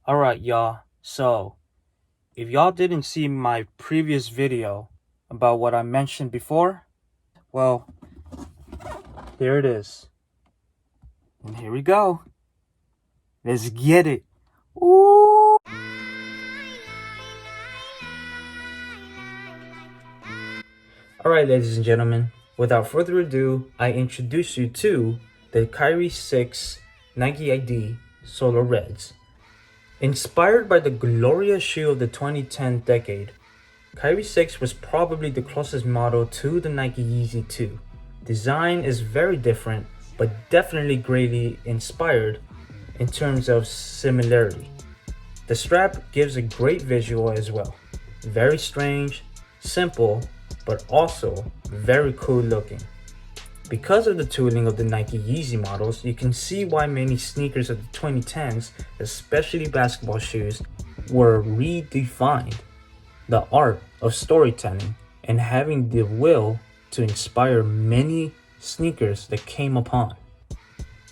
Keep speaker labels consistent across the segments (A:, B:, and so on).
A: Alright, y'all. So, if y'all didn't see my previous video about what I mentioned before, well, here it is. And here we go. Let's get it. Ooh. Alright, ladies and gentlemen, without further ado, I introduce you to the Kyrie 6 Nike ID Solar Reds. Inspired by the glorious shoe of the 2010 decade, Kyrie 6 was probably the closest model to the Nike Yeezy 2. Design is very different, but definitely greatly inspired in terms of similarity. The strap gives a great visual as well. Very strange, simple, but also very cool looking. Because of the tooling of the Nike Yeezy models, you can see why many sneakers of the 2010s, especially basketball shoes, were redefined. The art of storytelling and having the will to inspire many sneakers that came upon,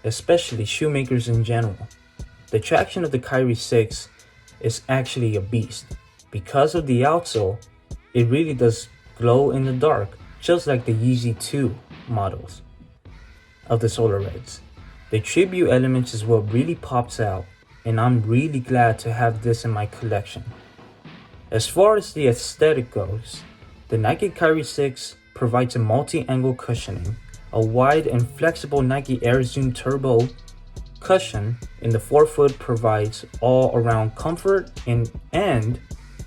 A: especially shoemakers in general. The traction of the Kyrie 6 is actually a beast. Because of the outsole, it really does glow in the dark, just like the Yeezy 2 models of the Solar Reds. The tribute elements is what really pops out, and I'm really glad to have this in my collection. As far as the aesthetic goes, the Nike Kyrie 6 provides a multi-angle cushioning, a wide and flexible Nike Air Zoom Turbo cushion in the forefoot provides all-around comfort and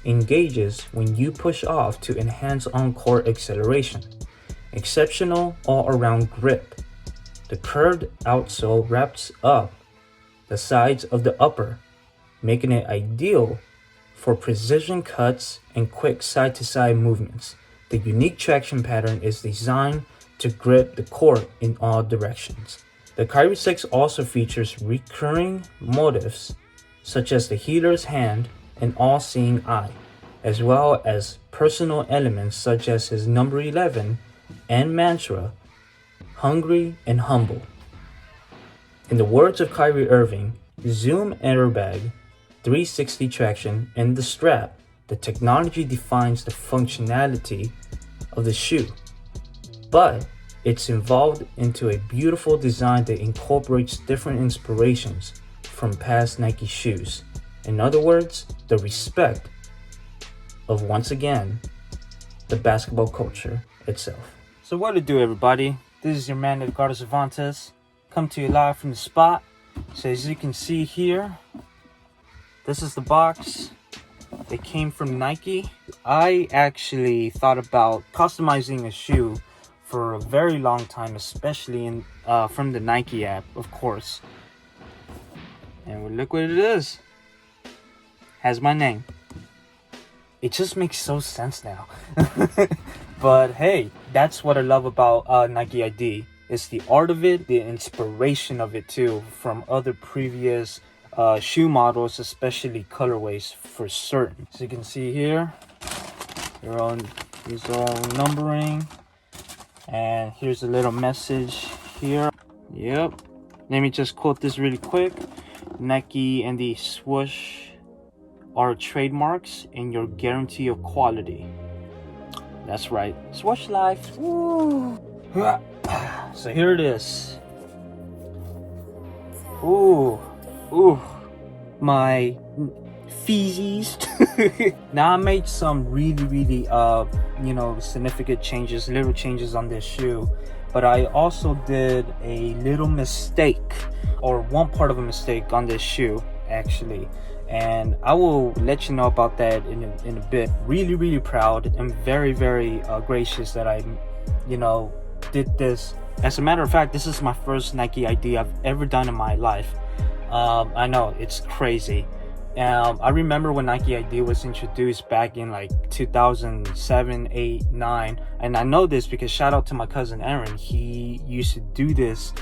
A: engages when you push off to enhance on-court acceleration. Exceptional all-around grip. The curved outsole wraps up the sides of the upper, making it ideal for precision cuts and quick side-to-side movements. The unique traction pattern is designed to grip the court in all directions. The Kyrie 6 also features recurring motifs such as the healer's hand and all-seeing eye, as well as personal elements such as his number 11 and mantra, hungry and humble. In the words of Kyrie Irving, Zoom airbag, 360 traction, and the strap, the technology defines the functionality of the shoe, but it's evolved into a beautiful design that incorporates different inspirations from past Nike shoes. In other words, the respect of, once again, the basketball culture itself. So what to do, everybody? This is your man Edgardo Cervantes, come to you live from the spot. So as you can see here, this is the box. It came from Nike. I actually thought about customizing a shoe for a very long time, especially from the Nike app, of course. And look what it is. Has my name. It just makes so sense now. But hey, that's what I love about Nike ID. It's the art of it, the inspiration of it too, from other previous shoe models, especially colorways for certain. So you can see here, these are all numbering. And here's a little message here. Yep. Let me just quote this really quick. Nike and the swoosh are trademarks in your guarantee of quality. That's right. Swoosh life. Woo. So here it is. Ooh. Ooh. My feces. Now I made some really significant changes, little changes on this shoe, but I also did a little mistake, or one part of a mistake on this shoe actually, and I will let you know about that in a bit. Really proud and very gracious that I did this. As a matter of fact, this is my first Nike ID I've ever done in my life. I know it's crazy. I remember when Nike ID was introduced back in like 2007, 8, 9, and I know this because shout out to my cousin Aaron. He used to do this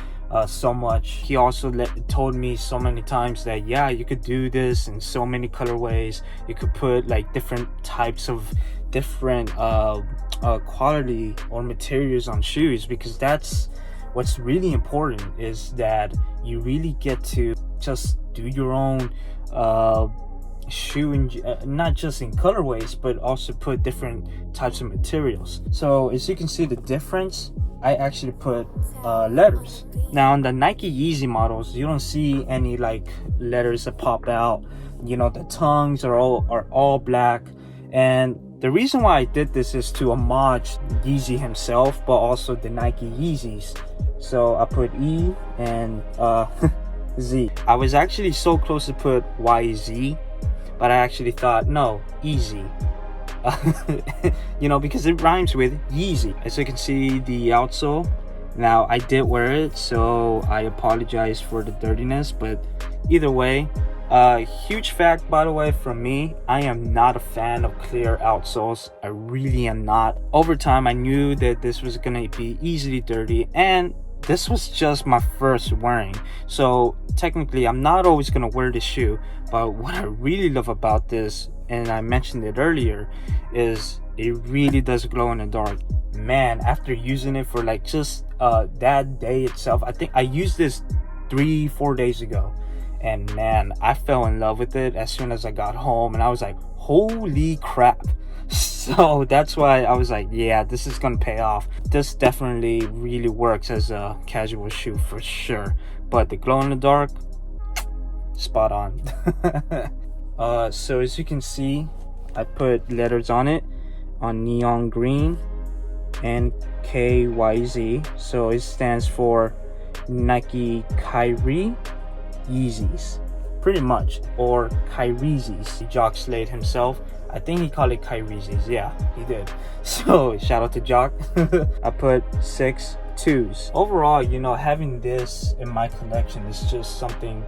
A: so much. He also told me so many times that yeah, you could do this in so many colorways. You could put like different types of different quality or materials on shoes, because that's what's really important, is that you really get to just do your own shoe not just in colorways, but also put different types of materials. So as you can see the difference, I actually put letters. Now on the Nike Yeezy models, you don't see any like letters that pop out. You know, the tongues are all black. And the reason why I did this is to homage Yeezy himself, but also the Nike Yeezys. So I put E and Z. I was actually so close to put YZ, but I actually thought, no, easy. You know, because it rhymes with Yeezy. As you can see, the outsole. Now, I did wear it, so I apologize for the dirtiness, but either way, huge fact, by the way, from me, I am not a fan of clear outsoles. I really am not. Over time, I knew that this was gonna be easily dirty, and this was just my first wearing, so technically I'm not always gonna wear this shoe. But what I really love about this, and I mentioned it earlier, is it really does glow in the dark. Man, after using it for like just that day itself, I think I used this 3-4 days ago, and man, I fell in love with it as soon as I got home, and I was like, holy crap. So that's why I was like, yeah, this is gonna pay off. This definitely really works as a casual shoe for sure. But the glow in the dark, spot on. So as you can see, I put letters on it on neon green and KYZ. So it stands for Nike Kyrie Yeezys, pretty much, or Kyriezies. Jock Slade himself, I think he called it Kyriezies. Yeah, he did. So shout out to Jock. I put 6 2s. Overall, you know, having this in my collection is just something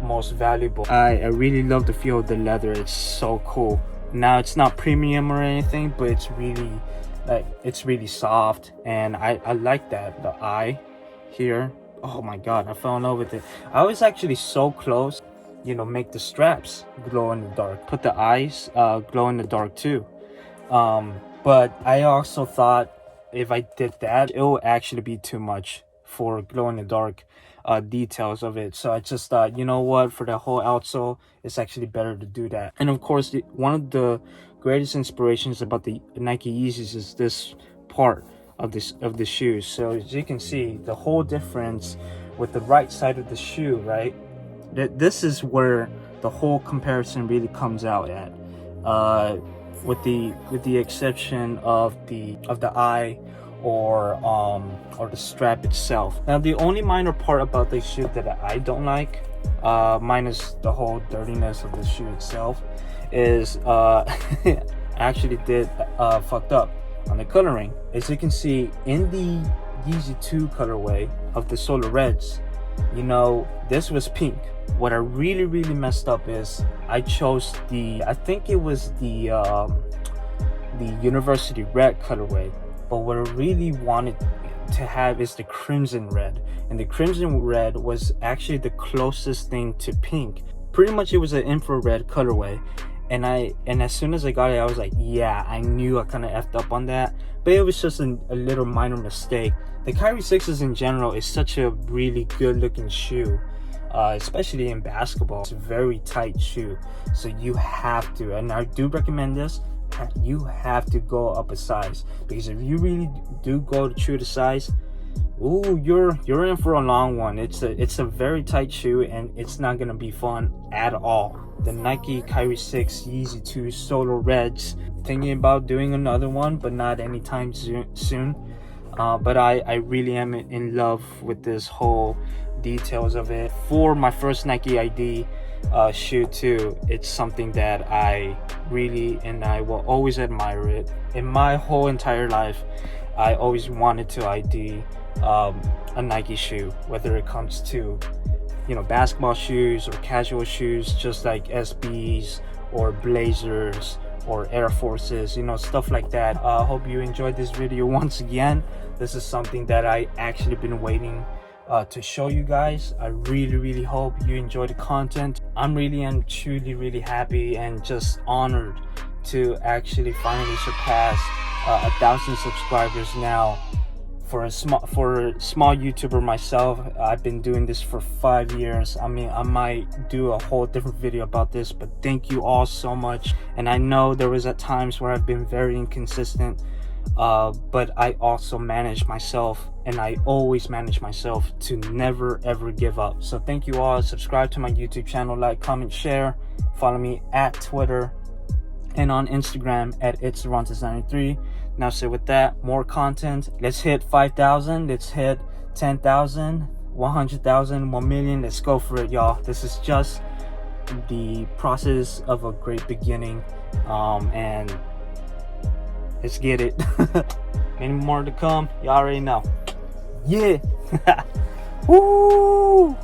A: most valuable. I really love the feel of the leather. It's so cool. Now it's not premium or anything, but it's really soft, and I like that. The eye here, oh my god, I fell in love with it. I was actually so close, you know, make the straps glow in the dark, put the eyes glow in the dark too. But I also thought if I did that, it will actually be too much for glow in the dark details of it. So I just thought, you know what, for the whole outsole, it's actually better to do that. And of course, one of the greatest inspirations about the Nike Yeezys is this part of the shoes. So as you can see, the whole difference with the right side of the shoe, right? This is where the whole comparison really comes out at, with the exception of the eye or the strap itself. Now the only minor part about the shoe that I don't like, minus the whole dirtiness of the shoe itself, is I actually did fucked up on the coloring. As you can see in the Yeezy 2 colorway of the Solar Reds, you know, this was pink. What I really messed up is I chose I think it was the University Red colorway, but what I really wanted to have is the Crimson Red, and the Crimson Red was actually the closest thing to pink. Pretty much it was an infrared colorway, and as soon as I got it, I was like, yeah, I knew I kind of effed up on that, but it was just a little minor mistake. The Kyrie 6s in general is such a really good looking shoe, especially in basketball. It's a very tight shoe, so you have to, and I do recommend this, you have to go up a size, because if you really do go true to size, ooh, you're in for a long one. It's a very tight shoe, and it's not gonna be fun at all. The Nike Kyrie 6 Yeezy 2 Solar Reds, thinking about doing another one, but not anytime soon. But I really am in love with this whole details of it. For my first Nike ID shoe too, it's something that I really, and I will always admire it. In my whole entire life, I always wanted to ID a Nike shoe, whether it comes to, you know, basketball shoes or casual shoes, just like SBs or Blazers or Air Forces, you know, stuff like that. Hope you enjoyed this video. Once again, this is something that I actually been waiting to show you guys. I really hope you enjoy the content. I'm truly happy and just honored to actually finally surpass 1,000 subscribers now for a small YouTuber myself. I've been doing this for 5 years. I mean, I might do a whole different video about this, but thank you all so much. And I know there was at times where I've been very inconsistent, but I also manage myself, and I always manage myself to never ever give up. So thank you all. Subscribe to my YouTube channel, like, comment, share. Follow me at Twitter and on Instagram at itsrontes93. Now, so with that, more content. Let's hit 5,000. Let's hit 10,000, 100,000, 1 million. Let's go for it, y'all. This is just the process of a great beginning, and let's get it. Many more to come. Y'all already know. Yeah. Woo!